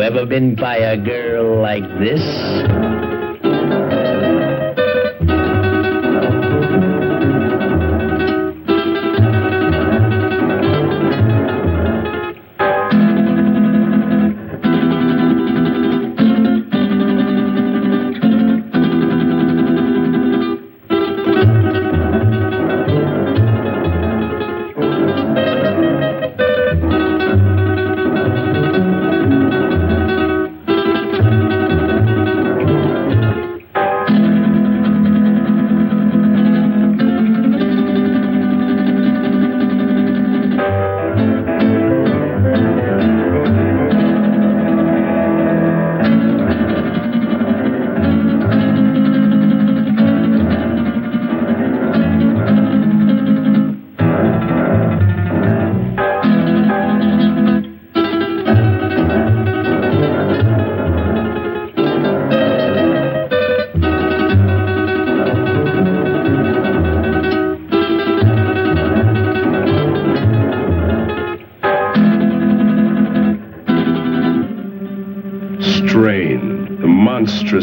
ever been by a girl like this?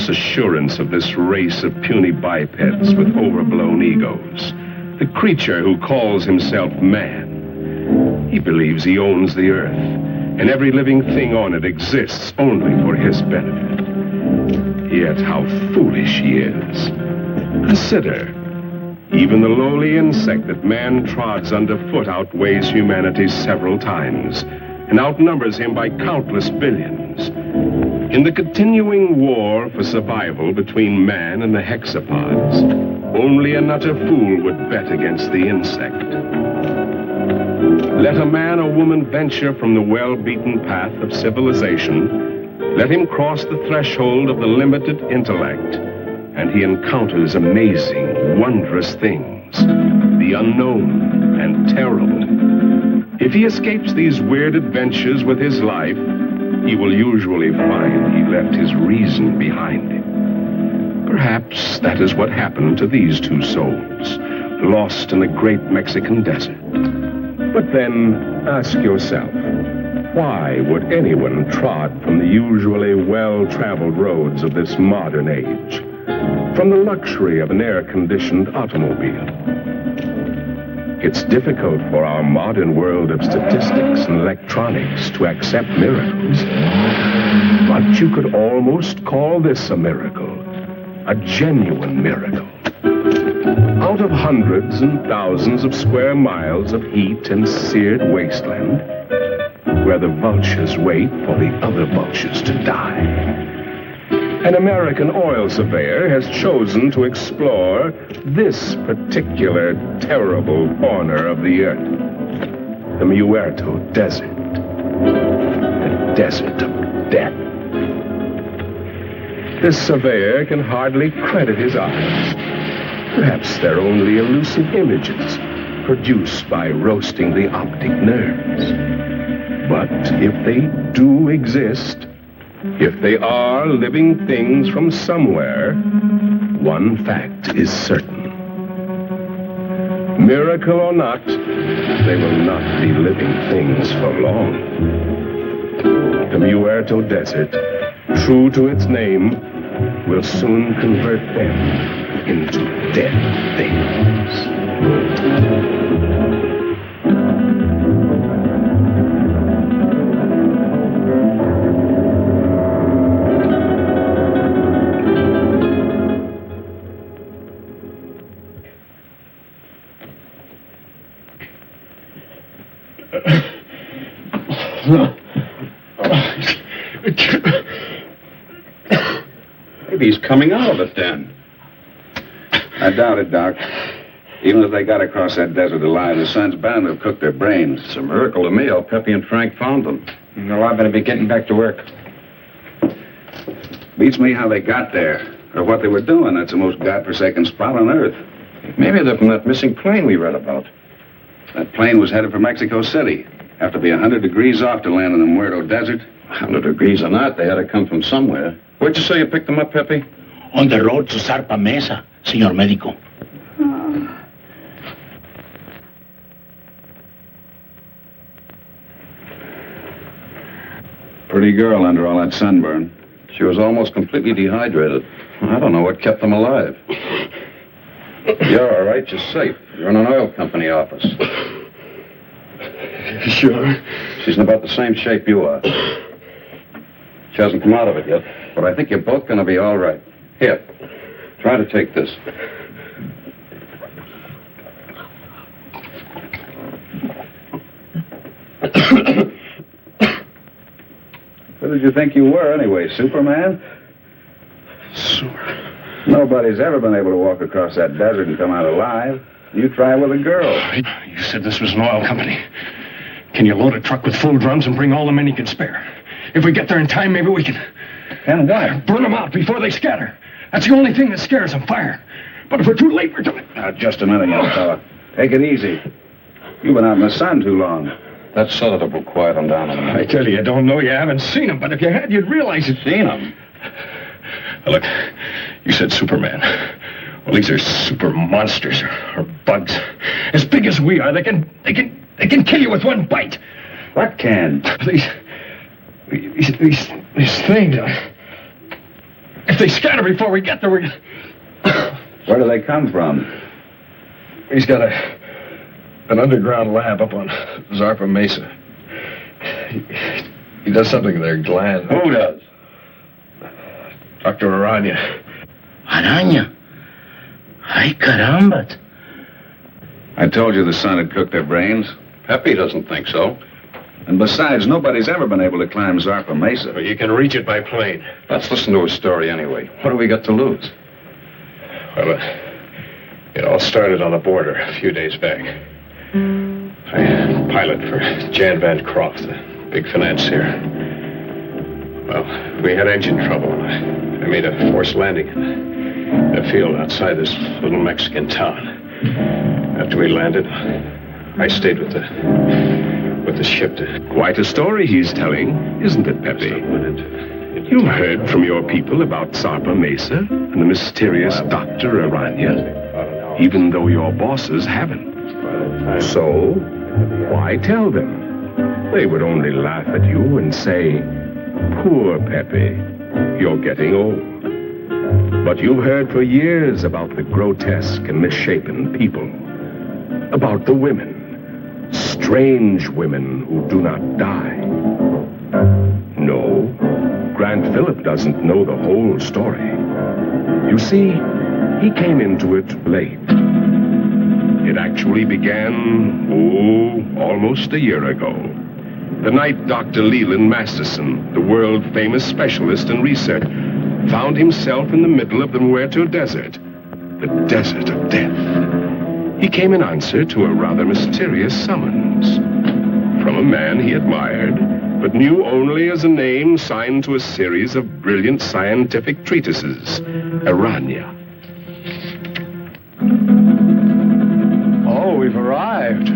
Assurance of this race of puny bipeds with overblown egos. The creature who calls himself man. He believes he owns the earth, and every living thing on it exists only for his benefit. Yet how foolish he is. Consider, even the lowly insect that man trods underfoot outweighs humanity several times, and outnumbers him by countless billions. In the continuing war for survival between man and the hexapods, only an utter fool would bet against the insect. Let a man or woman venture from the well-beaten path of civilization, let him cross the threshold of the limited intellect, and he encounters amazing, wondrous things, the unknown and terrible. If he escapes these weird adventures with his life, he will usually find he left his reason behind him. Perhaps that is what happened to these two souls, lost in the great Mexican desert. But then, ask yourself, why would anyone trod from the usually well-traveled roads of this modern age, from the luxury of an air-conditioned automobile? It's difficult for our modern world of statistics and electronics to accept miracles. But you could almost call this a miracle, a genuine miracle. Out of hundreds and thousands of square miles of heat and seared wasteland, where the vultures wait for the other vultures to die, an American oil surveyor has chosen to explore this particular terrible corner of the earth, the Muerto Desert, the desert of death. This surveyor can hardly credit his eyes. Perhaps they're only elusive images produced by roasting the optic nerves. But if they do exist, if they are living things from somewhere, one fact is certain. Miracle or not, they will not be living things for long. The Muerto Desert, true to its name, will soon convert them into dead things. Maybe he's coming out of it then. I doubt it, Doc. Even if they got across that desert alive, the sun's bound to have cooked their brains. It's a miracle to me how Pepe and Frank found them. Well, I better be getting back to work. Beats me how they got there, or what they were doing. That's the most godforsaken spot on Earth. Maybe they're from that missing plane we read about. That plane was headed for Mexico City. Have to be 100 degrees off to land in the Muerto Desert. 100 degrees or not, they had to come from somewhere. Where'd you say you picked them up, Pepe? On the road to Zarpa Mesa, señor médico. Pretty girl under all that sunburn. She was almost completely dehydrated. I don't know what kept them alive. You're all right. You're safe. You're in an oil company office. Sure. She's in about the same shape you are. She hasn't come out of it yet, but I think you're both going to be all right. Here, try to take this. Who did you think you were, anyway, Superman? Nobody's ever been able to walk across that desert and come out alive. You try with a girl. You said this was an oil company. Can you load a truck with full drums and bring all the men you can spare? If we get there in time, maybe we can... And what? Burn them out before they scatter. That's the only thing that scares them, fire. But if we're too late, we're coming... Now, just a minute, young fella. Take it easy. You've been out in the sun too long. That sedative will quiet them down a minute. I tell you, I don't know. You haven't seen them, but if you had, you'd realize it. Seen them? Look, you said Superman. Well, these are super monsters or bugs. As big as we are, they can kill you with one bite. What can? These things. If they scatter before we get there, we... Where do they come from? He's got an underground lab up on Zarpa Mesa. He does something to their gland. Who does? Dr. Aranya. Araña. Ay, caramba. I told you the sun had cooked their brains. Pepe doesn't think so. And besides, nobody's ever been able to climb Zarpa Mesa. But you can reach it by plane. Let's listen to his story anyway. What do we got to lose? Well, it all started on the border a few days back. I pilot for Jan Van Croft, the big financier. Well, we had engine trouble. I made a forced landing in a field outside this little Mexican town. After we landed, I stayed with the ship to... Quite a story he's telling, isn't it, Pepe? You've heard from your people about Zarpa Mesa and the mysterious Dr. Aranya, even though your bosses haven't. So, why tell them? They would only laugh at you and say, "Poor Pepe, you're getting old." But you've heard for years about the grotesque and misshapen people, about the women, strange women who do not die. No, Grant Phillip doesn't know the whole story. You see, he came into it late. It actually began, almost a year ago. The night Dr. Leland Masterson, the world-famous specialist in research, found himself in the middle of the Muerto Desert, the desert of death. He came in answer to a rather mysterious summons from a man he admired, but knew only as a name signed to a series of brilliant scientific treatises, Aranya. Oh, we've arrived.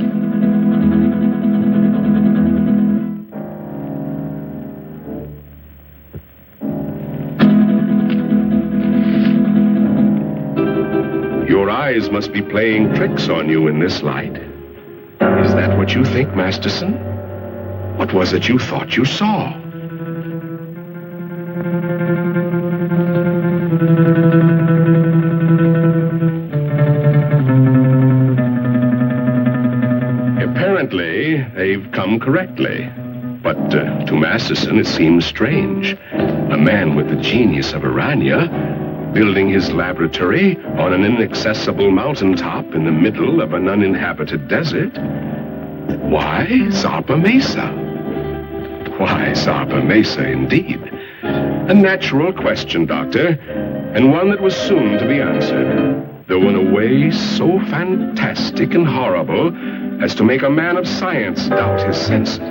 Your eyes must be playing tricks on you in this light. Is that what you think, Masterson? What was it you thought you saw? Apparently, they've come correctly. But to Masterson, it seems strange. A man with the genius of Aranya building his laboratory on an inaccessible mountaintop in the middle of an uninhabited desert. Why Zarpa Mesa? Why Zarpa Mesa, indeed? A natural question, Doctor, and one that was soon to be answered, though in a way so fantastic and horrible as to make a man of science doubt his senses.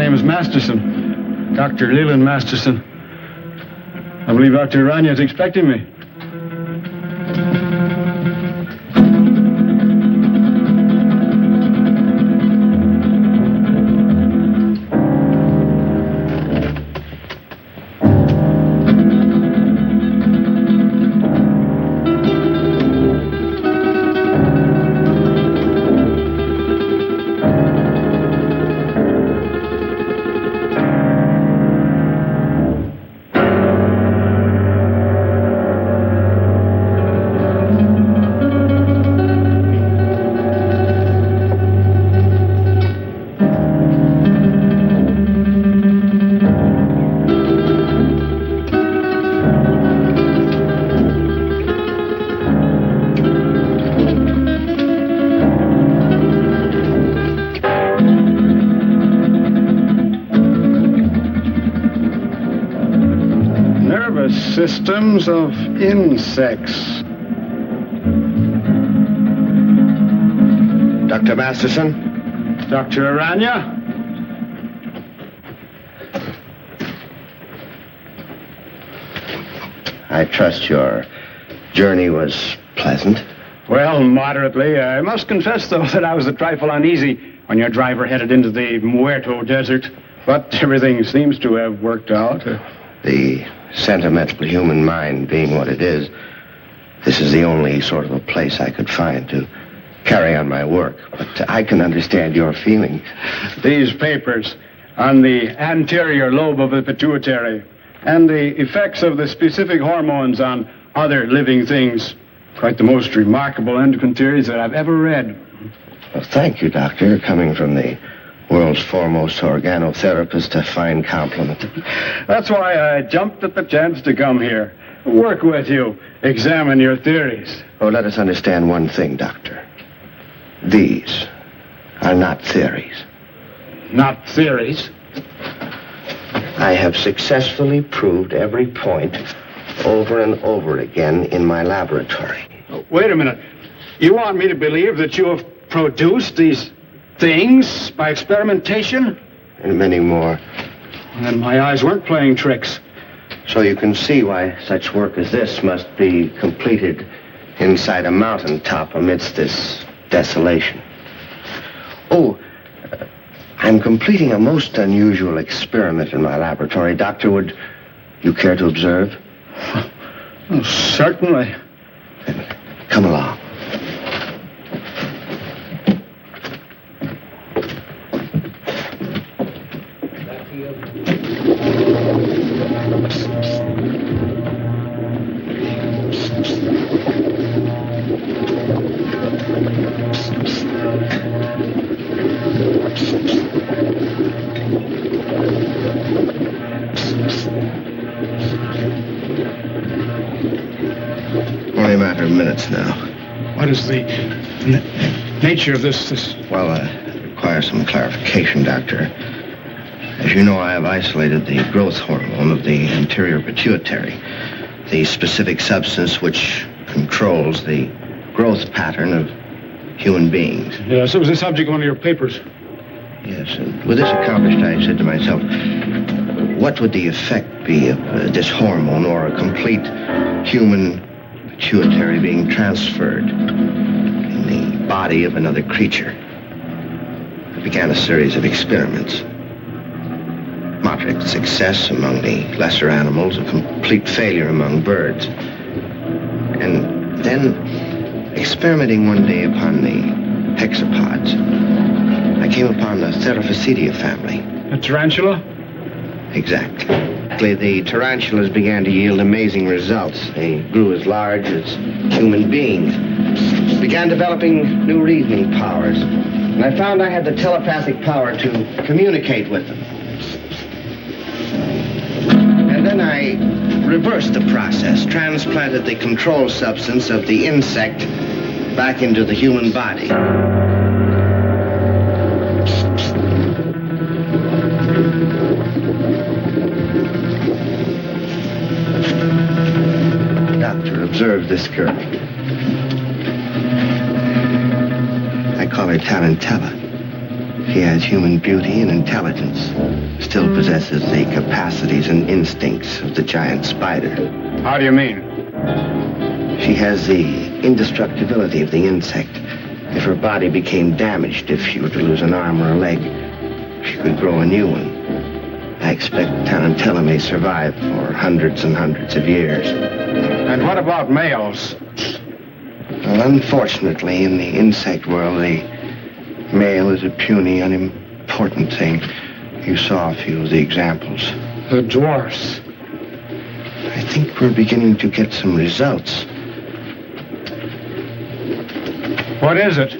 name is Masterson. Dr. Leland Masterson. I believe Dr. Aranya is expecting me. Systems of insects. Dr. Masterson? Dr. Aranya? I trust your journey was pleasant. Well, moderately. I must confess, though, that I was a trifle uneasy when your driver headed into the Muerto Desert. But everything seems to have worked out. The sentimental human mind being what it is, this is the only sort of a place I could find to carry on my work. But I can understand your feelings. These papers on the anterior lobe of the pituitary and the effects of the specific hormones on other living things. Quite the most remarkable endocrine theories that I've ever read. Well, thank you, Doctor. Coming from the world's foremost organotherapist, a fine compliment. That's why I jumped at the chance to come here. Work with you. Examine your theories. Oh, let us understand one thing, Doctor. These are not theories. Not theories? I have successfully proved every point over and over again in my laboratory. Oh, wait a minute. You want me to believe that you have produced these things by experimentation? And many more. And my eyes weren't playing tricks. So you can see why such work as this must be completed inside a mountaintop amidst this desolation. Oh, I'm completing a most unusual experiment in my laboratory. Doctor, would you care to observe? Oh, certainly. Then come along. Only a matter of minutes now. What is the nature of this? Well, it requires some clarification, Doctor. As you know, I have isolated the growth hormone of the anterior pituitary, the specific substance which controls the growth pattern of human beings. Yes, it was the subject of one of your papers. Yes, and with this accomplished, I said to myself, what would the effect be of this hormone or a complete human pituitary being transferred in the body of another creature? I began a series of experiments. Moderate success among the lesser animals, a complete failure among birds. And then, experimenting one day upon the hexapods, I came upon the Theraphosidia family. A tarantula? Exactly. The tarantulas began to yield amazing results. They grew as large as human beings, began developing new reasoning powers, and I found I had the telepathic power to communicate with them. And then I reversed the process, transplanted the control substance of the insect back into the human body. Doctor, observe this girl. I call her Tarantella. He has human beauty and intelligence, still possesses the capacities and instincts of the giant spider. How do you mean? She has the indestructibility of the insect. If her body became damaged, if she were to lose an arm or a leg, she could grow a new one. I expect Tarantella may survive for hundreds and hundreds of years. And what about males? Well, unfortunately, in the insect world, the male is a puny, unimportant thing. You saw a few of the examples. The dwarfs. I think we're beginning to get some results. What is it?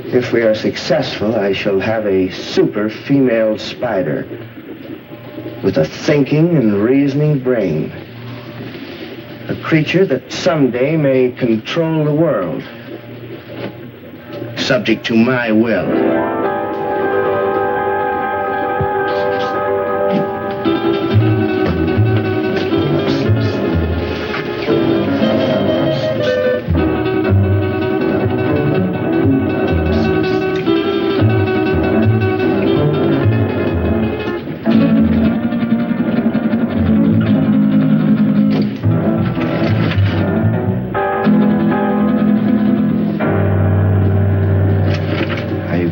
If we are successful, I shall have a super female spider with a thinking and reasoning brain. A creature that someday may control the world, subject to my will.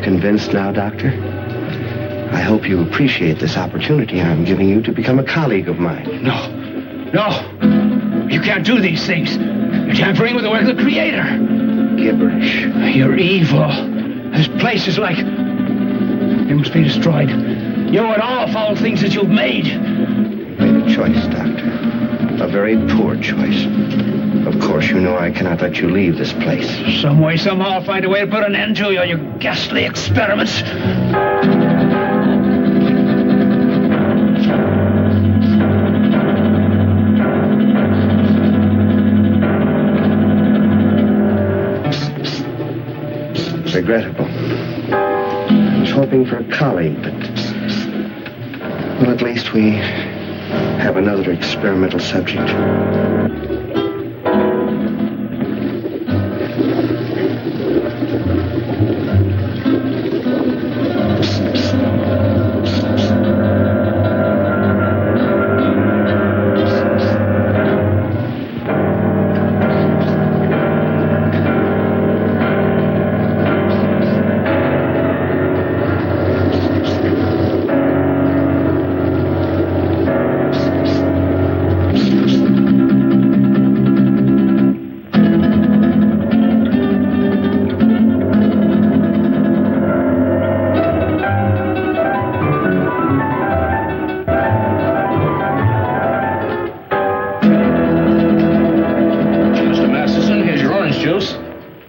Convinced now, Doctor? I hope you appreciate this opportunity I'm giving you to become a colleague of mine. No. You can't do these things. You're tampering with the work of the Creator. Gibberish. You're evil. This place is like... It must be destroyed. You and all foul things that you've made. You made a choice, Doctor. A very poor choice. Of course, you know I cannot let you leave this place. Some way, somehow, I'll find a way to put an end to your ghastly experiments. Regrettable. I was hoping for a colleague, but... Well, at least we have another experimental subject.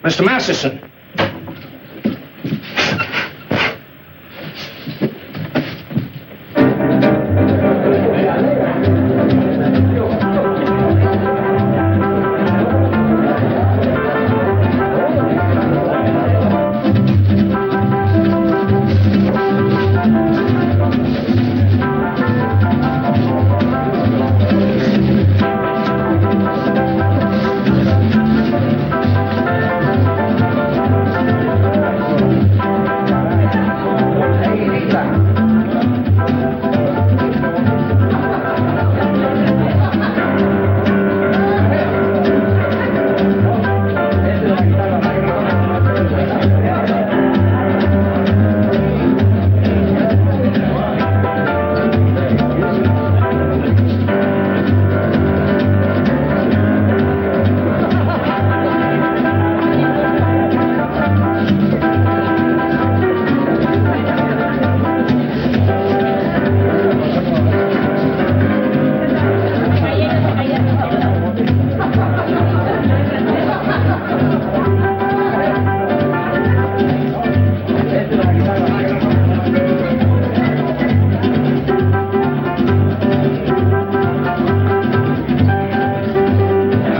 Mr. Masterson.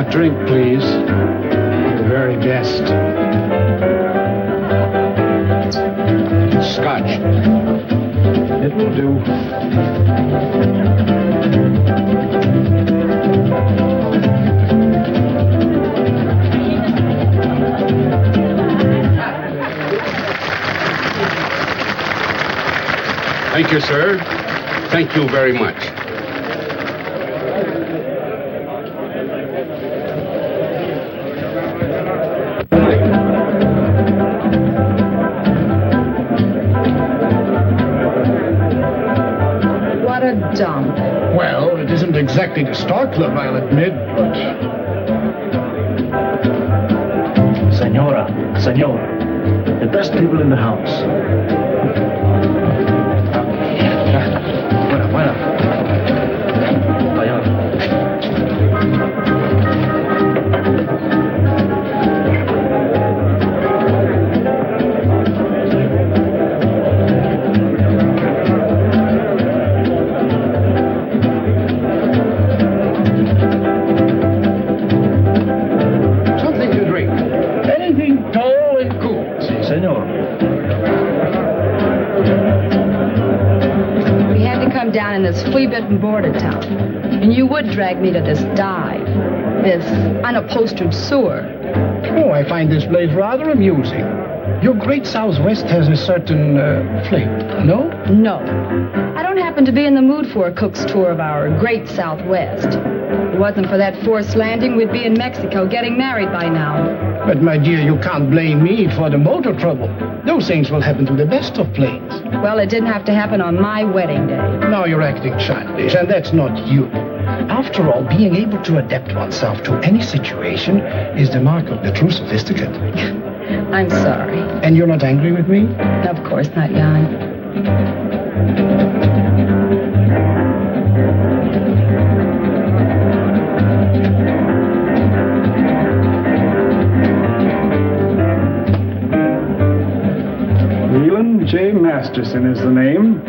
Drink, please. The very best. Scotch. It will do. Thank you, sir. Thank you very much. What a dump. Well, it isn't exactly the Star Club, I'll admit, but... Senora, the best people in the house. Buena. Vaya. Something to drink. Anything tall and cool. Si, senor. We had to come down in this flea-bitten border town. And you would drag me to this dive, this unupholstered sewer. Oh, I find this place rather amusing. Your great Southwest has a certain flavor, no? No. I don't happen to be in the mood for a cook's tour of our great Southwest. If it wasn't for that forced landing, we'd be in Mexico getting married by now. But, my dear, you can't blame me for the motor trouble. Those things will happen to the best of planes. Well, it didn't have to happen on my wedding day. Now you're acting childish, and that's not you. After all, being able to adapt oneself to any situation is the mark of the true sophisticate. I'm sorry. And you're not angry with me? Of course not, Jan. Leland J. Masterson is the name.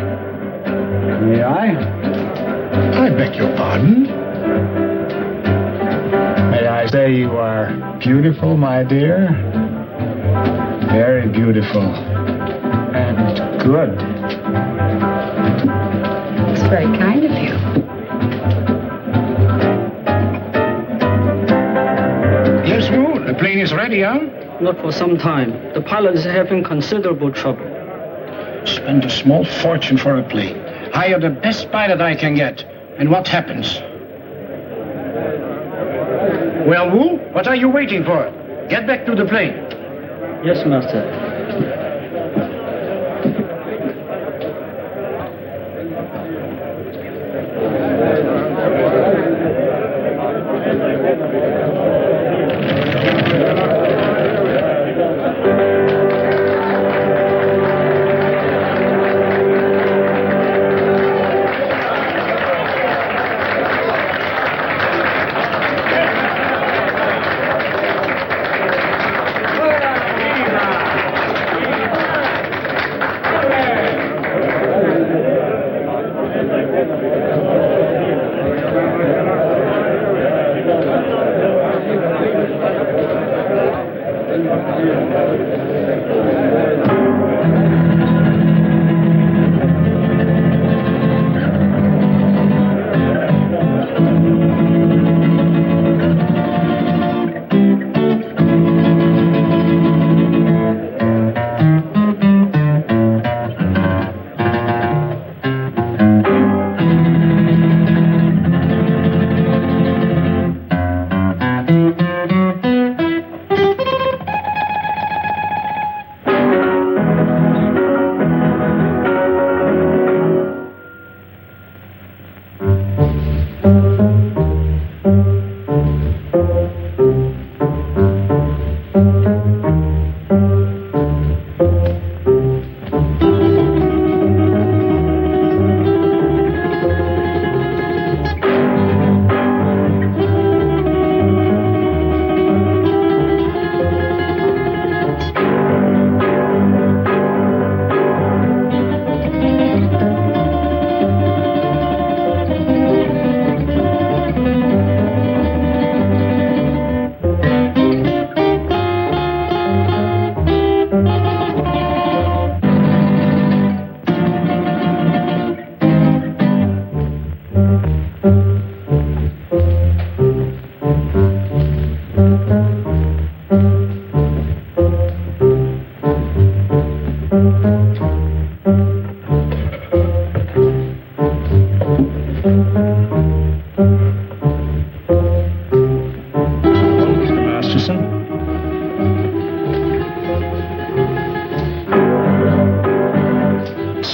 May I? I beg your pardon? May I say you are beautiful, my dear? Very beautiful. And good. It's very kind of you. Yes, Wu, the plane is ready, huh? Not for some time. The pilot is having considerable trouble. Spend a small fortune for a plane. Hire the best pilot I can get. And what happens? Well, Wu, what are you waiting for? Get back to the plane. Yes, master.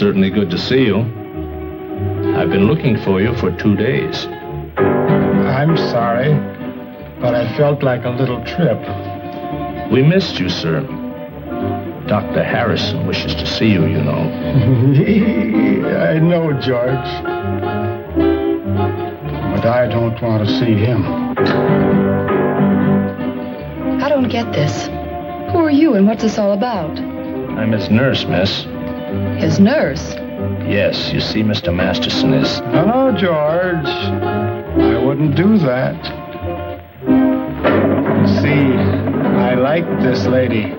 certainly good to see you. I've been looking for you for 2 days. I'm sorry, but I felt like a little trip. We missed you, sir. Dr. Harrison wishes to see you, you know. I know, George. But I don't want to see him. I don't get this. Who are you and what's this all about? I'm his nurse, miss. His nurse? Yes, you see, Mr. Masterson is... No, George. I wouldn't do that. See, I like this lady.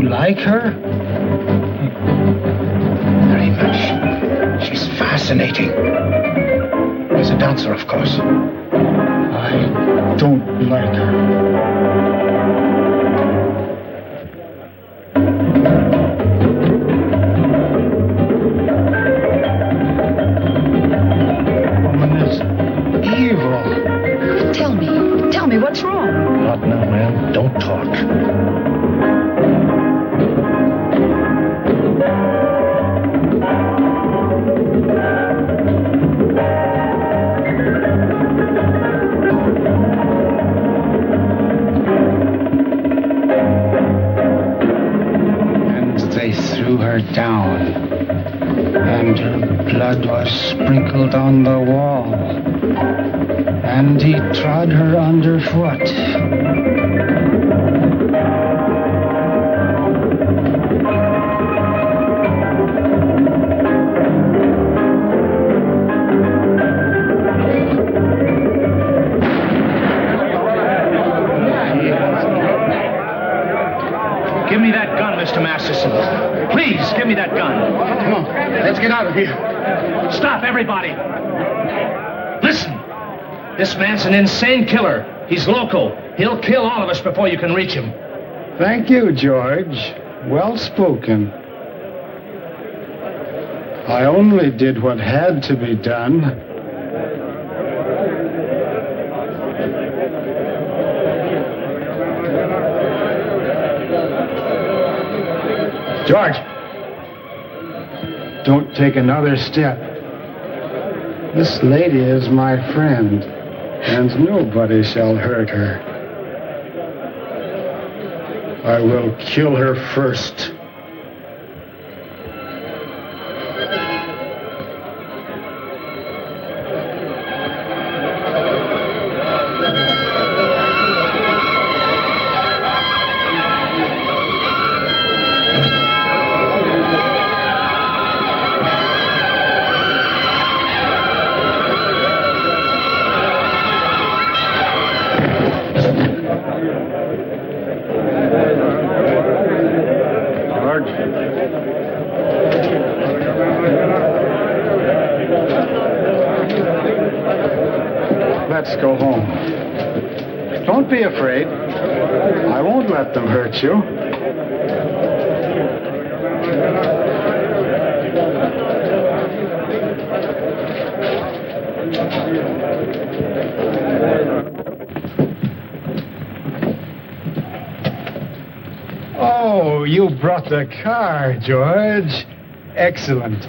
Like her? Very much. She's fascinating. As a dancer, of course. I don't like her. Woman is evil. Tell me, what's wrong? Not now, ma'am. Don't talk. Down, and her blood was sprinkled on the wall, and he trod her underfoot. Give me that gun, Mr. Masterson. Please, give me that gun. Come on, let's get out of here. Stop, everybody. Listen. This man's an insane killer. He's local. He'll kill all of us before you can reach him. Thank you, George. Well spoken. I only did what had to be done. George, don't take another step. This lady is my friend, and nobody shall hurt her. I will kill her first. Let's go home. Don't be afraid. I won't let them hurt you. Oh, you brought the car, George. Excellent.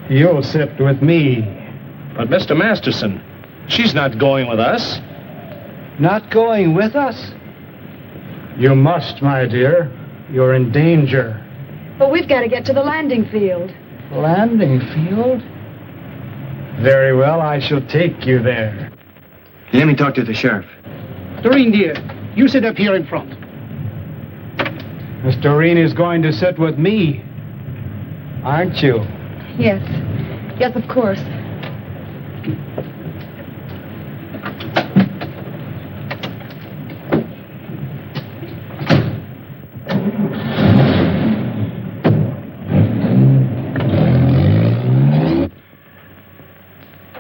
You'll sit with me. But, Mr. Masterson, she's not going with us. Not going with us? You must, my dear. You're in danger. But we've got to get to the landing field. Landing field? Very well, I shall take you there. Let me talk to the sheriff. Doreen, dear, you sit up here in front. Miss Doreen is going to sit with me, aren't you? Yes. Yes, of course.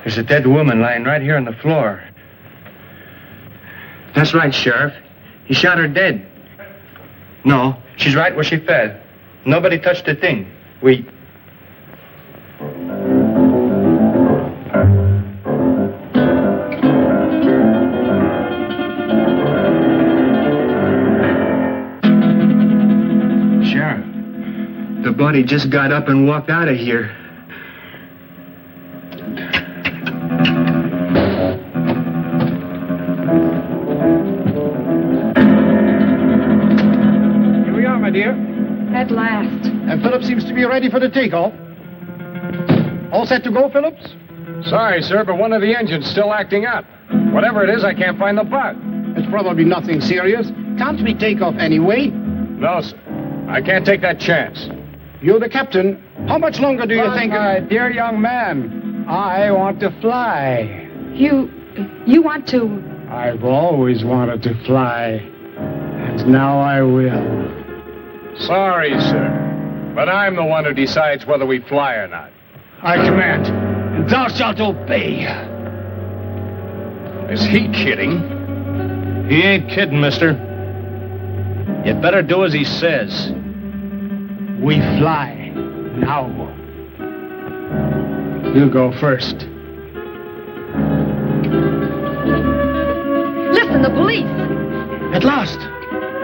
There's a dead woman lying right here on the floor. That's right, Sheriff. He shot her dead. No, she's right where she fell. Nobody touched the thing. We... Sheriff, the body just got up and walked out of here. At last. And Phillips seems to be ready for the takeoff. All set to go, Phillips? Sorry, sir, but one of the engines still acting up. Whatever it is, I can't find the bug. It's probably nothing serious. Can't we take off anyway? No, sir. I can't take that chance. You're the captain. How much longer do you But, think... my dear young man, I want to fly. You want to... I've always wanted to fly. And now I will. Sorry, sir, but I'm the one who decides whether we fly or not. I command, and thou shalt obey. Is he kidding? He ain't kidding, mister. You'd better do as he says. We fly. Now. You go first. Listen, the police! At last.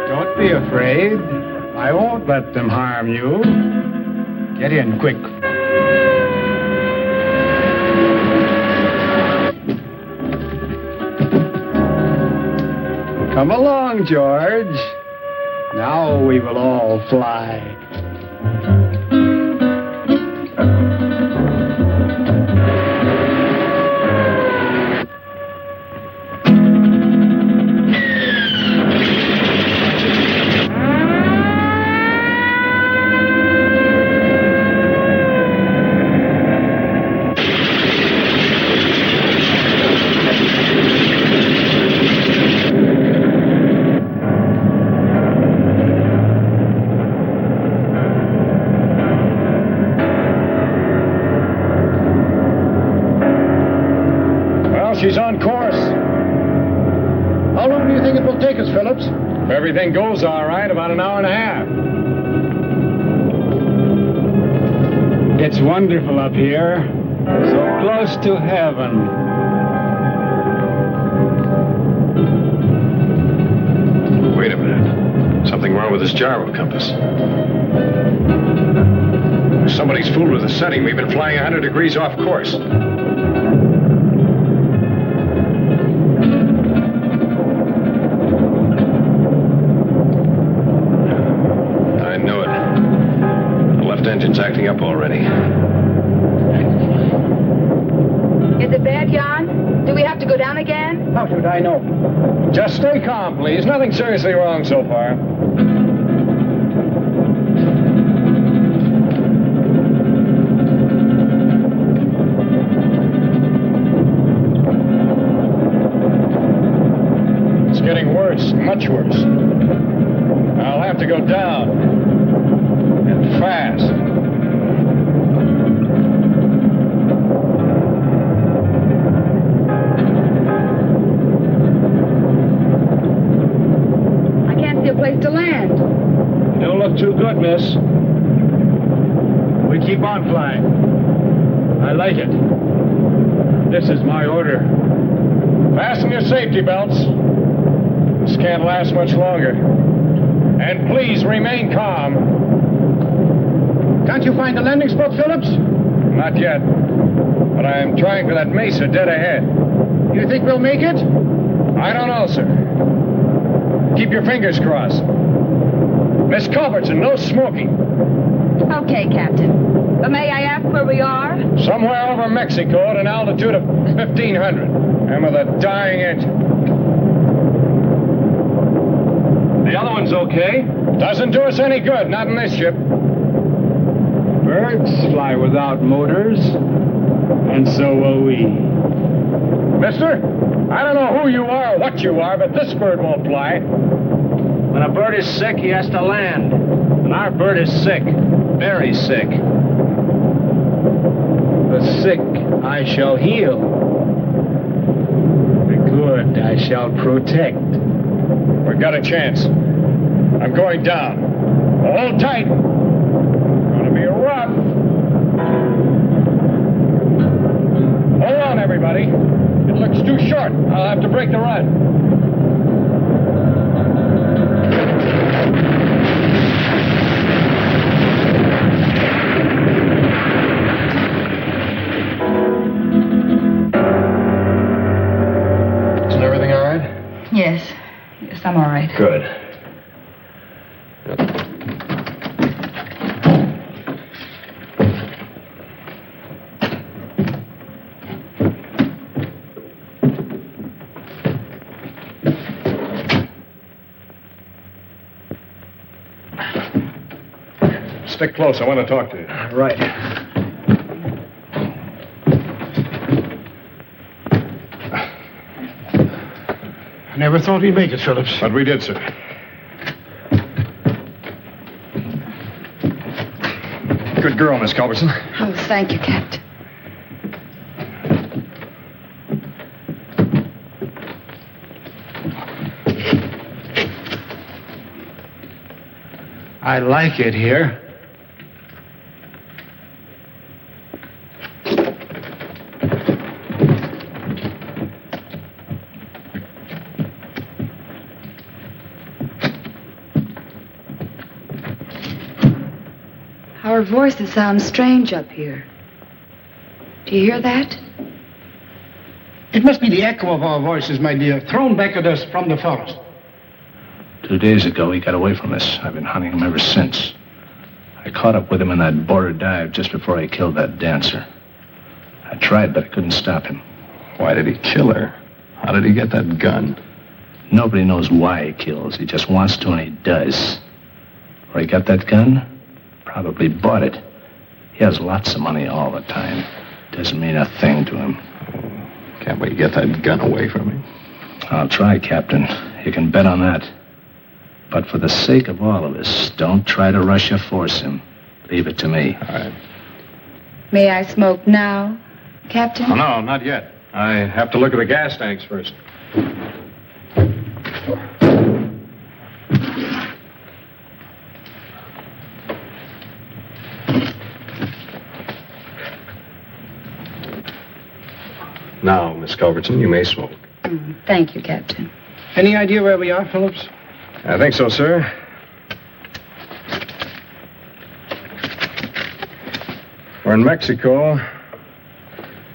Don't be afraid. I won't let them harm you. Get in, quick. Come along, George. Now we will all fly. She's on course. How long do you think it will take us, Phillips? If everything goes all right, about an hour and a half. It's wonderful up here. So close to heaven. Wait a minute. Something wrong with this gyro compass. Somebody's fooled with the setting. We've been flying 100 degrees off course. Engine's acting up already. Is it bad, Jan? Do we have to go down again? How should I know? Just stay calm, please. Nothing seriously wrong so far. It's getting worse, much worse. I'll have to go down. And fast. I can't see a place to land. You don't look too good, miss. We keep on flying. I like it. This is my order. Fasten your safety belts. This can't last much longer. And please remain calm. Can't you find a landing spot, Phillips? Not yet. But I am trying for that mesa dead ahead. You think we'll make it? I don't know, sir. Keep your fingers crossed. Miss Culbertson, no smoking. Okay, Captain. But may I ask where we are? Somewhere over Mexico at an altitude of 1,500. And with a dying engine. The other one's okay. Doesn't do us any good, not in this ship. Birds fly without motors, and so will we. Mister, I don't know who you are or what you are, but this bird won't fly. When a bird is sick, he has to land. And our bird is sick. Very sick. The sick I shall heal. The good I shall protect. We've got a chance. I'm going down. Hold tight. Gonna be rough. Hold on, everybody. It looks too short. I'll have to break the run. Isn't everything all right? Yes. Yes, I'm all right. Good. Stick close. I want to talk to you. Right. I never thought we'd make it, Phillips. But we did, sir. Good girl, Miss Culbertson. Oh, thank you, Captain. I like it here. Our voices sound strange up here. Do you hear that? It must be the echo of our voices, my dear, thrown back at us from the forest. 2 days ago, he got away from us. I've been hunting him ever since. I caught up with him in that border dive just before I killed that dancer. I tried, but I couldn't stop him. Why did he kill her? How did he get that gun? Nobody knows why he kills. He just wants to, and he does. Where he got that gun? Probably bought it. He has lots of money all the time. Doesn't mean a thing to him. Can't we get that gun away from him? I'll try, Captain. You can bet on that. But for the sake of all of us, don't try to rush or force him. Leave it to me. All right. May I smoke now, Captain? Oh, no, not yet. I have to look at the gas tanks first. Now, Miss Culbertson, you may smoke. Thank you, Captain. Any idea where we are, Phillips? I think so, sir. We're in Mexico,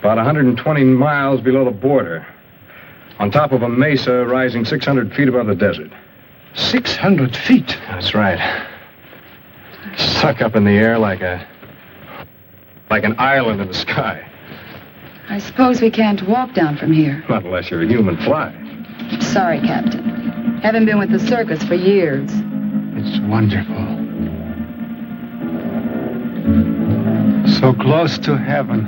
about 120 miles below the border, on top of a mesa rising 600 feet above the desert. 600 feet? That's right. Stuck up in the air like an island in the sky. I suppose we can't walk down from here. Not unless you're a human fly. Sorry, Captain. Haven't been with the circus for years. It's wonderful. So close to heaven.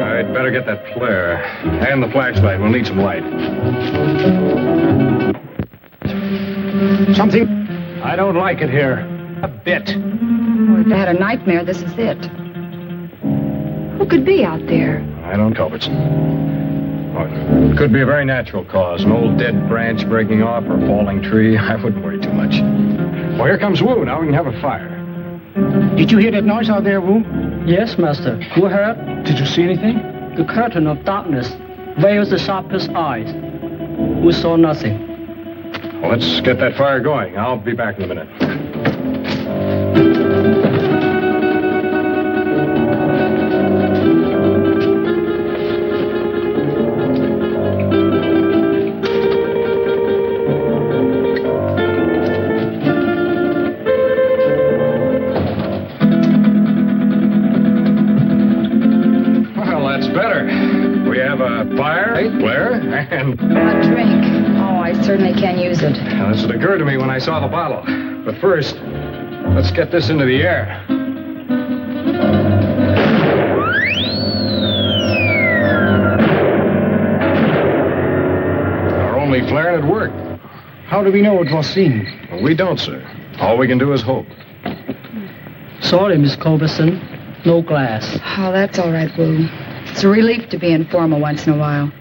I'd better get that flare. And the flashlight. We'll need some light. Something? I don't like it here. A bit. Well, if I had a nightmare, this is it. Who could be out there? I don't, Culbertson. Oh, it could be a very natural cause. An old dead branch breaking off or a falling tree. I wouldn't worry too much. Well, here comes Wu. Now we can have a fire. Did you hear that noise out there, Wu? Yes, Master. You heard? Did you see anything? The curtain of darkness veils the sharpest eyes. We saw nothing. Well, let's get that fire going. I'll be back in a minute. fire, Blair, and... A drink. Oh, I certainly can use it. Now, this had occurred to me when I saw the bottle. But first, let's get this into the air. Our only flare and it worked. How do we know it was seen? Well, we don't, sir. All we can do is hope. Sorry, Miss Culberson. No glass. Oh, that's all right, Wu. It's a relief to be informal once in a while.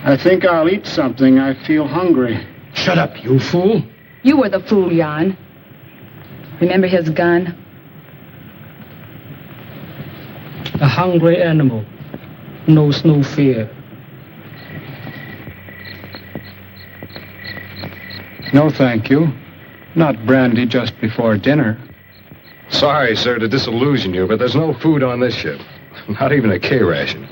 I think I'll eat something. I feel hungry. Shut up, you fool. You were the fool, Jan. Remember his gun? A hungry animal knows no fear. No, thank you. Not brandy just before dinner. Sorry, sir, to disillusion you, but there's no food on this ship. Not even a K ration.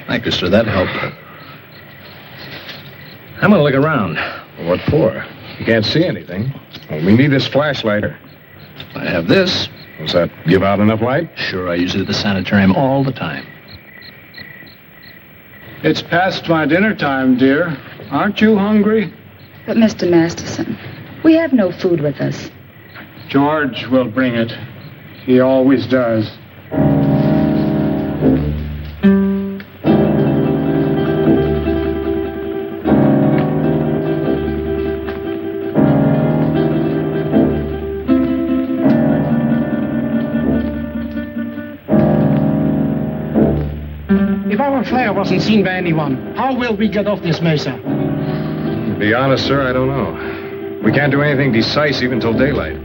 Thank you, sir. That helped. I'm going to look around. What for? You can't see anything. Well, we need this flashlight. I have this. Does that give out enough light? Sure, I use it at the sanitarium all the time. It's past my dinner time, dear. Aren't you hungry? But, Mr. Masterson, we have no food with us. George will bring it. He always does. If our flare wasn't seen by anyone, how will we get off this mesa? To be honest, sir, I don't know. We can't do anything decisive until daylight.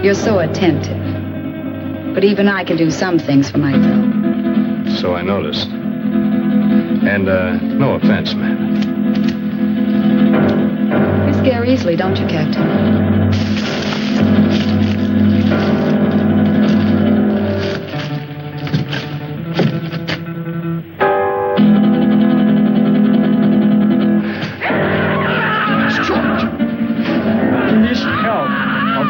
You're so attentive. But even I can do some things for myself. So I noticed. And, no offense, ma'am. You scare easily, don't you, Captain?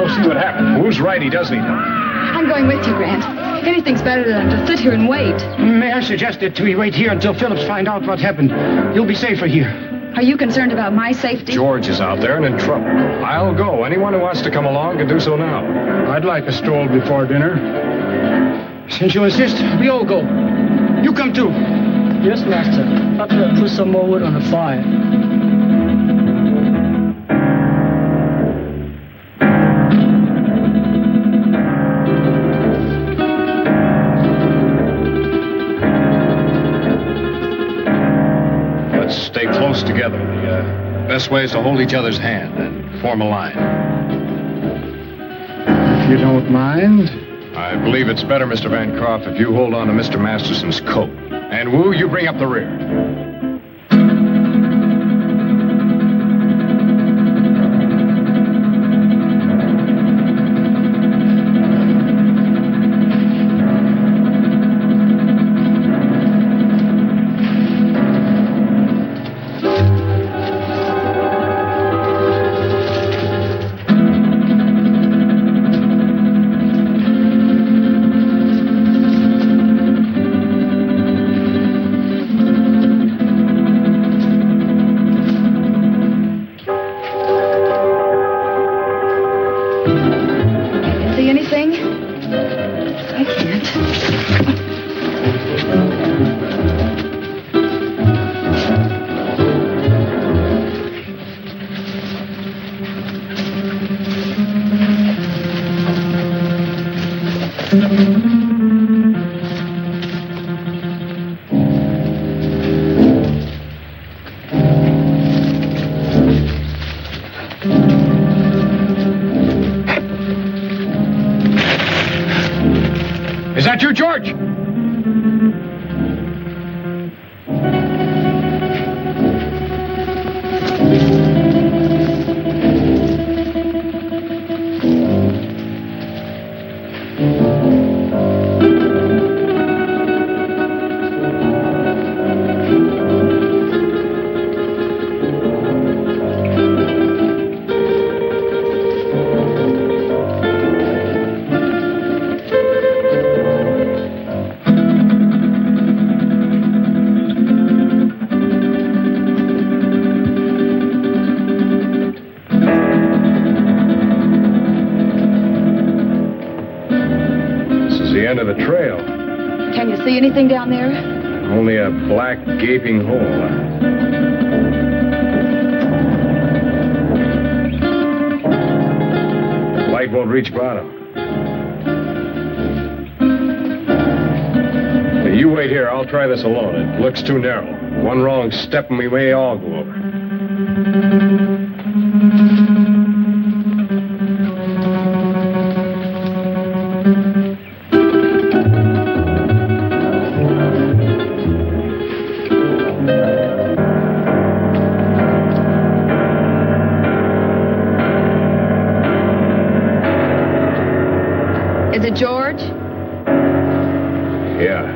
See what happened. Who's right? He doesn't know. I'm going with you, Grant. Anything's better than to sit here and wait. May I suggest that we wait here until Phillips find out what happened? You'll be safer here. Are you concerned about my safety? George is out there and in trouble. I'll go. Anyone who wants to come along can do so now. I'd like a stroll before dinner. Since you insist, we all go. You come too. Yes, Master. I'll put some more wood on the fire. Stay close together. The best way is to hold each other's hand and form a line. If you don't mind. I believe it's better, Mr. Vancroft, if you hold on to Mr. Masterson's coat. And Wu, you bring up the rear. Is that you, George? End of the trail. Can you see anything down there? Only a black, gaping hole. Light won't reach bottom. Hey, you wait here. I'll try this alone. It looks too narrow. One wrong step and we may all go over. Is it George? Yeah.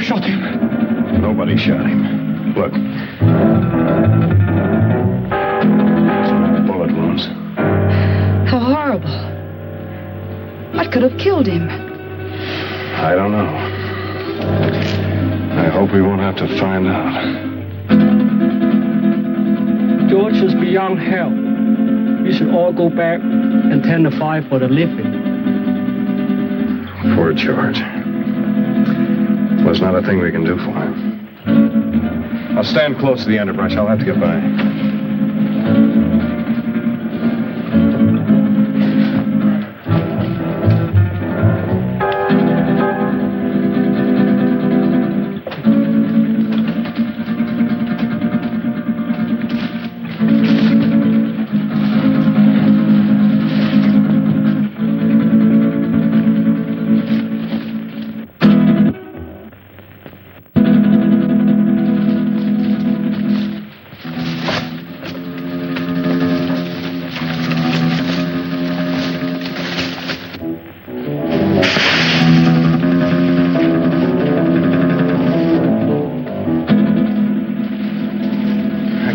Shot him. Nobody shot him. Look. Bullet wounds. How horrible. What could have killed him? I don't know. I hope we won't have to find out. George is beyond help. We should all go back and tend the fire for the living. Poor George. There's not a thing we can do for him. I'll stand close to the underbrush. I'll have to get by.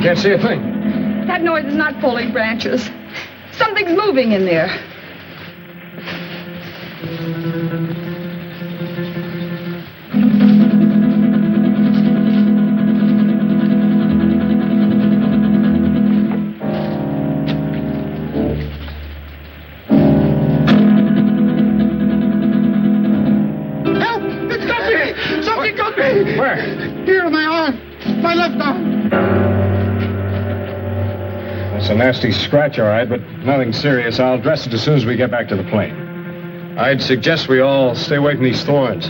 Can't see a thing. That noise is not falling branches. Something's moving in there. Help! It's got me! Something got me! Where? Here, my arm. My left arm. It's a nasty scratch, all right, but nothing serious. I'll dress it as soon as we get back to the plane. I'd suggest we all stay away from these thorns.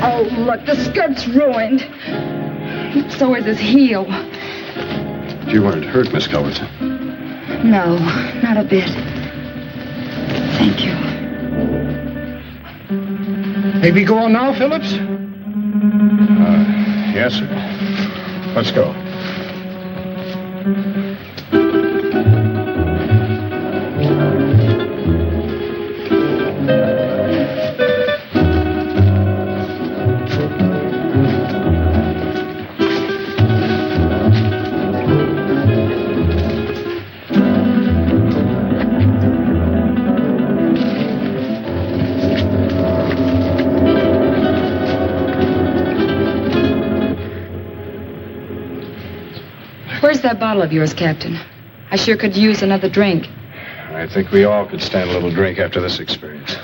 Oh, look, the skirt's ruined. So is his heel. But you weren't hurt, Miss Culbertson. No, not a bit. Thank you. May we go on now, Phillips? Yes, sir. Let's go. Where's that bottle of yours, Captain? I sure could use another drink. I think we all could stand a little drink after this experience.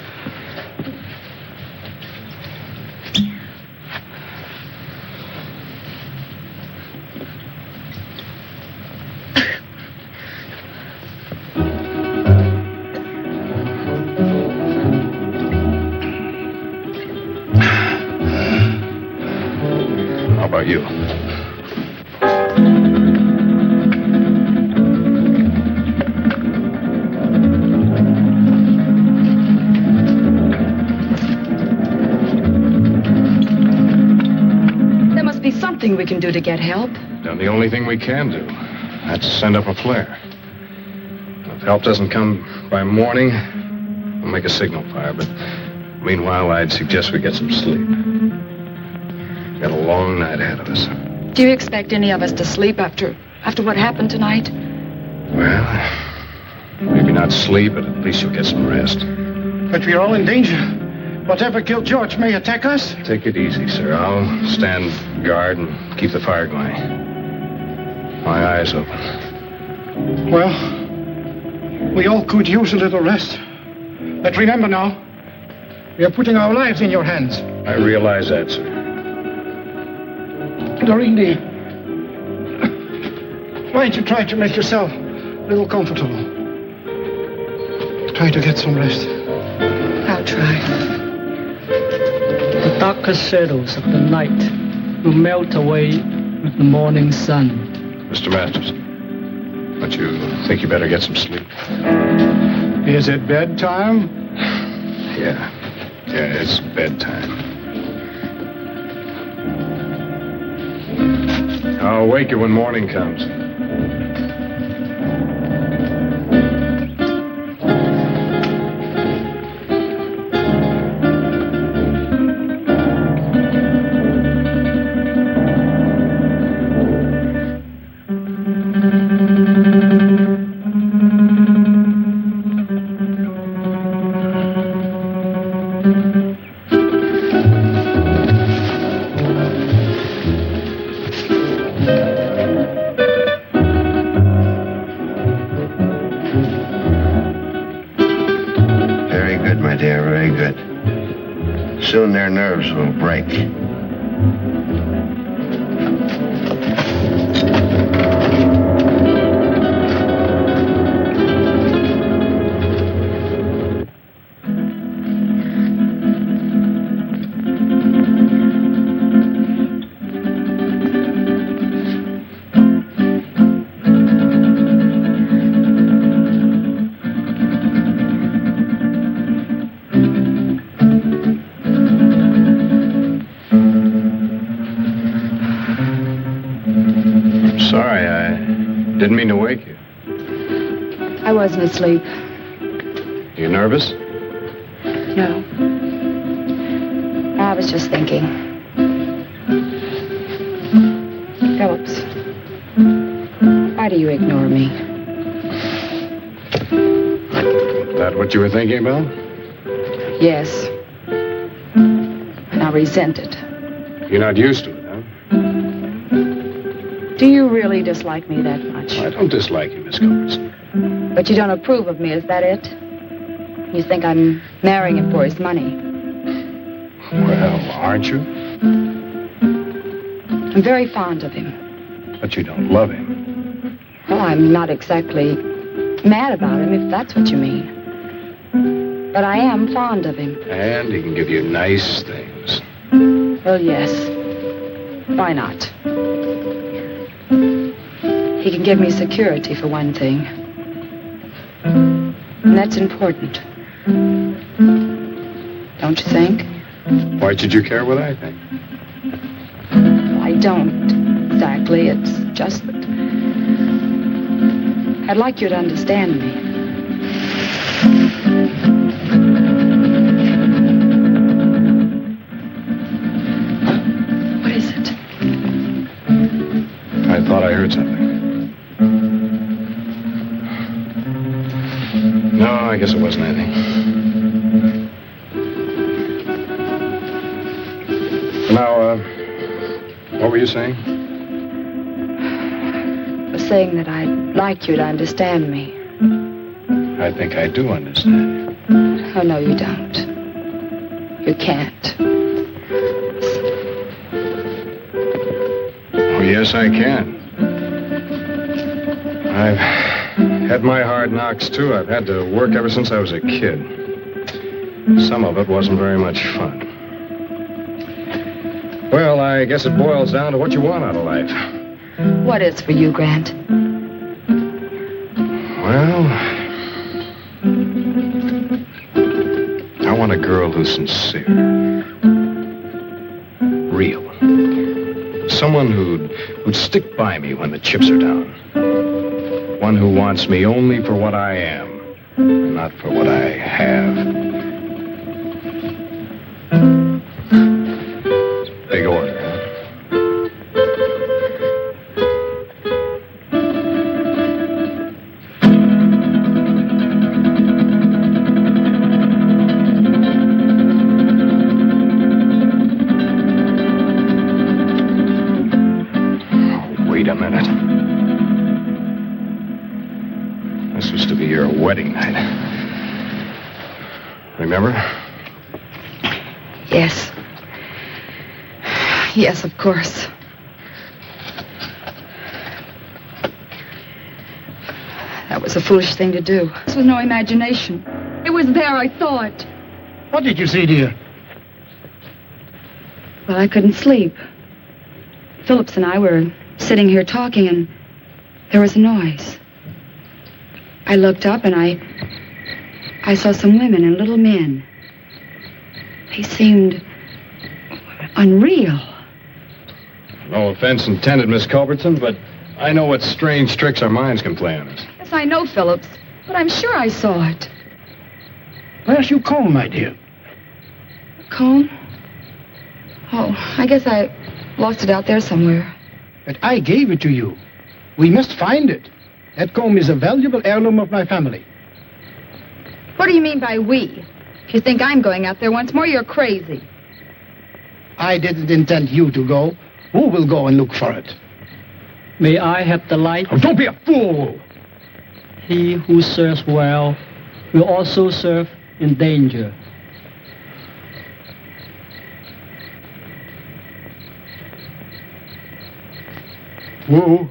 How about you? Something we can do to get help. Done the only thing we can do. That's send up a flare. If help doesn't come by morning, we'll make a signal fire. But meanwhile, I'd suggest we get some sleep. Got a long night ahead of us. Do you expect any of us to sleep after what happened tonight? Well, maybe not sleep, but at least you'll get some rest. But we're all in danger. Whatever killed George may attack us. Take it easy, sir. I'll stand guard and keep the fire going. My eyes open. Well, we all could use a little rest. But remember now, we are putting our lives in your hands. I realize that, sir. Doreen, why don't you try to make yourself a little comfortable? Try to get some rest. I'll try. The darker shadows of the night will melt away with the morning sun. Mr. Masters, don't you think you better get some sleep? Is it bedtime? Yeah, it's bedtime. I'll wake you when morning comes. Soon their nerves will break. Didn't mean to wake you. I wasn't asleep. You nervous? No. I was just thinking. Phillips, why do you ignore me? Is that what you were thinking about? Yes. And I resent it. You're not used to it, huh? Do you really dislike me that much? I don't dislike you, Miss Culbertson. But you don't approve of me, is that it? You think I'm marrying him for his money? Well, aren't you? I'm very fond of him. But you don't love him. Well, I'm not exactly mad about him, if that's what you mean. But I am fond of him. And he can give you nice things. Well, yes. Why not? He can give me security, for one thing. And that's important. Don't you think? Why should you care what I think? I don't exactly. It's just that I'd like you to understand me. What is it? I thought I heard something. No, I guess it wasn't anything. Now, what were you saying? I was saying that I'd like you to understand me. I think I do understand. Oh, no, you don't. You can't. Oh, yes, I can. I've had my hard knocks, too. I've had to work ever since I was a kid. Some of it wasn't very much fun. Well, I guess it boils down to what you want out of life. What is for you, Grant? Well, I want a girl who's sincere. Real. Someone who'd stick by me when the chips are down. One who wants me only for what I am, not for what I have. Big order, huh? Wait a minute. This was to be your wedding night. Remember? Yes. Yes, of course. That was a foolish thing to do. This was no imagination. It was there, I thought. What did you see, dear? Well, I couldn't sleep. Phillips and I were sitting here talking, and there was a noise. I looked up, and I saw some women and little men. They seemed unreal. No offense intended, Miss Culbertson, but I know what strange tricks our minds can play on us. Yes, I know, Phillips, but I'm sure I saw it. Where's your comb, my dear? Comb? Oh, I guess I lost it out there somewhere. But I gave it to you. We must find it. That comb is a valuable heirloom of my family. What do you mean by we? If you think I'm going out there once more, you're crazy. I didn't intend you to go. Who will go and look for it? May I have the light? Oh, don't be a fool! He who serves well will also serve in danger. Who?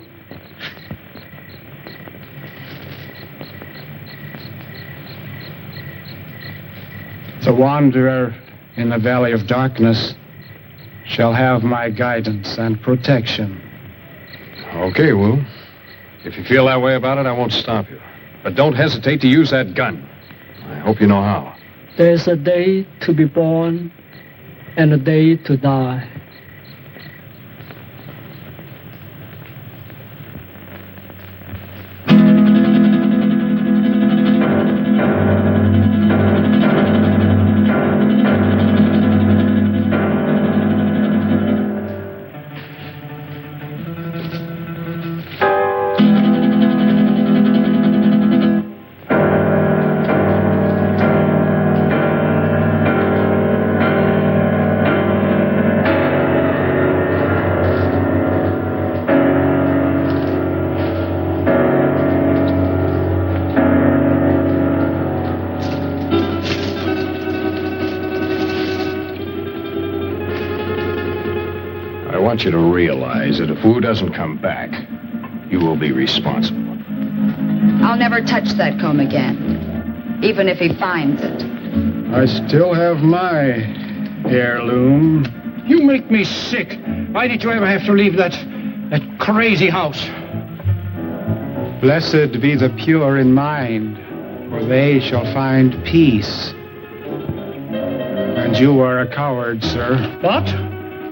The wanderer in the valley of darkness shall have my guidance and protection. Okay, Wu. If you feel that way about it, I won't stop you. But don't hesitate to use that gun. I hope you know how. There's a day to be born and a day to die. I want you to realize that if Wu doesn't come back, you will be responsible. I'll never touch that comb again, even if he finds it. I still have my heirloom. You make me sick. Why did you ever have to leave that crazy house? Blessed be the pure in mind, for they shall find peace. And And you are a coward, sir. What?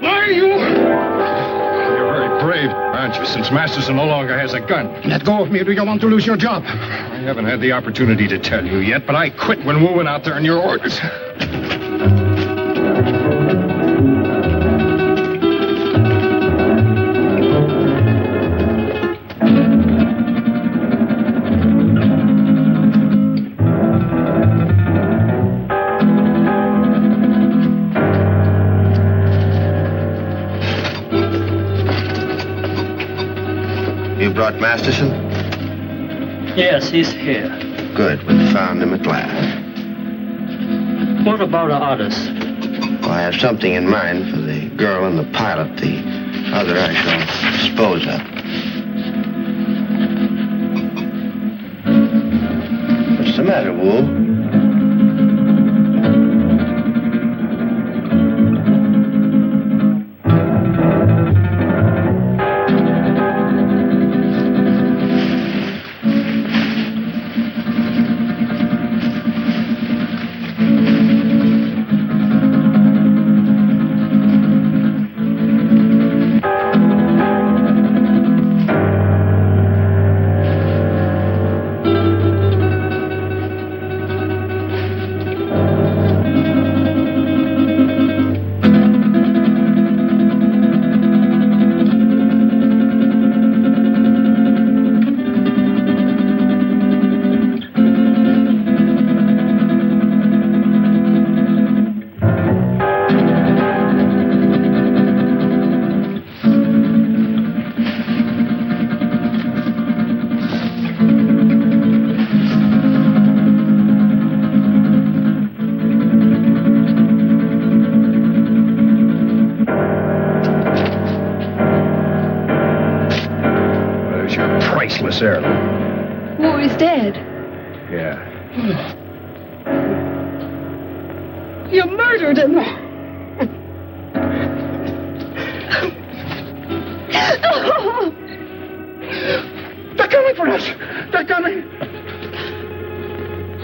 Why are you? You're very brave, aren't you, since Masterson no longer has a gun? Let go of me. Do you want to lose your job? I haven't had the opportunity to tell you yet, but I quit when we went out there on your orders. You brought Masterson? Yes, he's here. Good. We found him at last. What about the others? Well, I have something in mind for the girl and the pilot. The other I shall dispose of. What's the matter, Wool? War is dead. Yeah. You murdered him. They're coming for us. They're coming.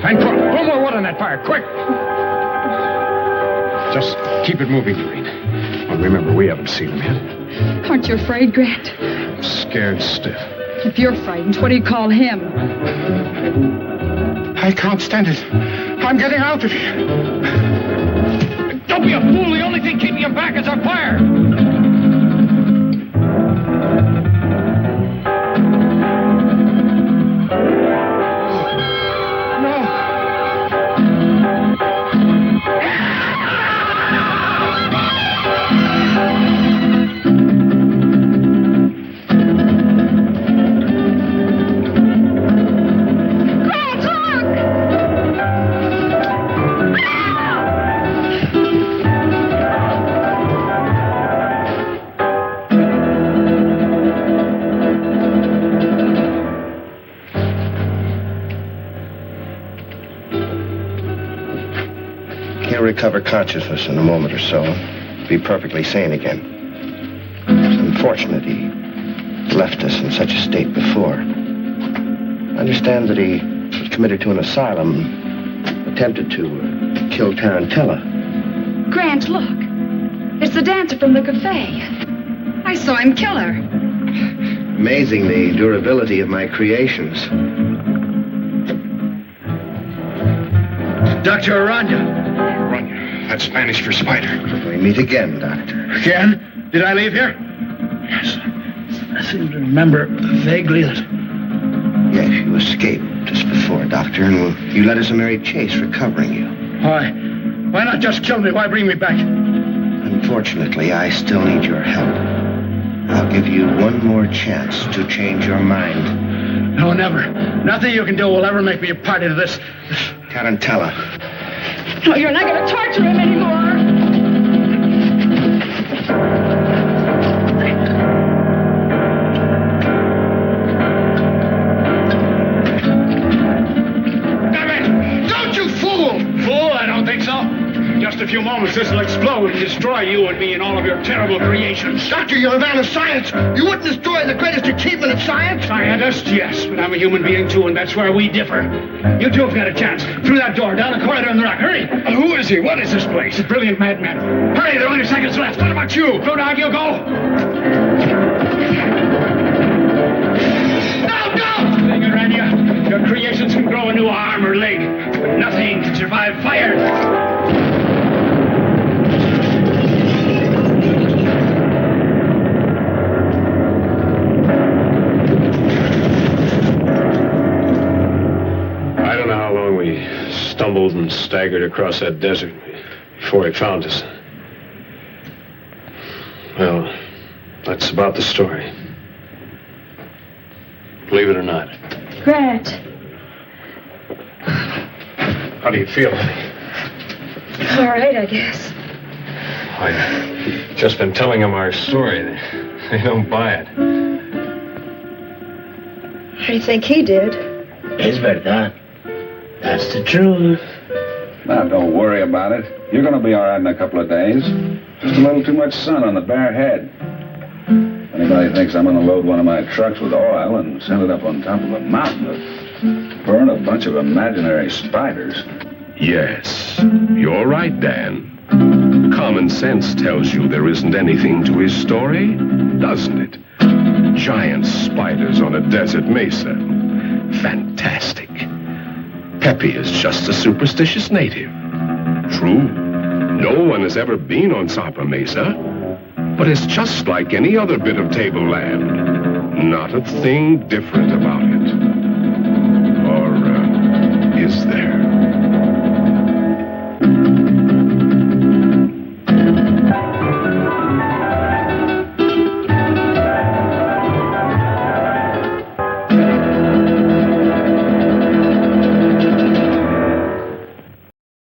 And throw more wood on that fire, quick! Just keep it moving, Doreen. Well, remember, we haven't seen him yet. Aren't you afraid, Grant? I'm scared stiff. If you're frightened, what do you call him? I can't stand it. I'm getting out of here. Don't be a fool. The only thing keeping him back is our fire. Recover consciousness in a moment or so. Be perfectly sane again. It's unfortunate he left us in such a state before. I understand that he was committed to an asylum, attempted to kill Tarantella. Grant, look. It's the dancer from the cafe. I saw him kill her. Amazing the durability of my creations. Dr. Aranda. That's Spanish for spider. We meet again, Doctor. Again? Did I leave here? Yes. I seem to remember vaguely that... Yes, you escaped just before, Doctor, and you led us a merry chase recovering you. Why? Why not just kill me? Why bring me back? Unfortunately, I still need your help. I'll give you one more chance to change your mind. No, never. Nothing you can do will ever make me a party to this. Tarantella. No, you're not going to torture him anymore. Damn it! Don't you fool! Fool? I don't think so. Just a few moments, this will explode and destroy you and me and all of your terrible creations. Doctor, you're a man of science. You wouldn't destroy the greatest achievement of science? Scientist, yes, but I'm a human being too, and that's where we differ. You two have got a chance. Through that door, down the corridor in the rock. Hurry! Who is he? What is this place? A brilliant madman. Hurry, there are only seconds left. What about you? Go, dog, you go. No! Thing around you. Your creations can grow a new arm or leg, but nothing can survive fire. I don't know how long we stumbled and staggered across that desert before he found us. Well, that's about the story. Believe it or not. Grant. How do you feel? All right, I guess. I've just been telling them our story. They don't buy it. How do you think he did? Es verdad. That's the truth. Now, don't worry about it. You're going to be all right in a couple of days. Just a little too much sun on the bare head. Anybody thinks I'm going to load one of my trucks with oil and send it up on top of a mountain to burn a bunch of imaginary spiders? Yes, you're right, Dan. Common sense tells you there isn't anything to his story, doesn't it? Giant spiders on a desert mesa. Fantastic. Pepe is just a superstitious native. True, no one has ever been on Sapa Mesa, but it's just like any other bit of tableland. Not a thing different about it.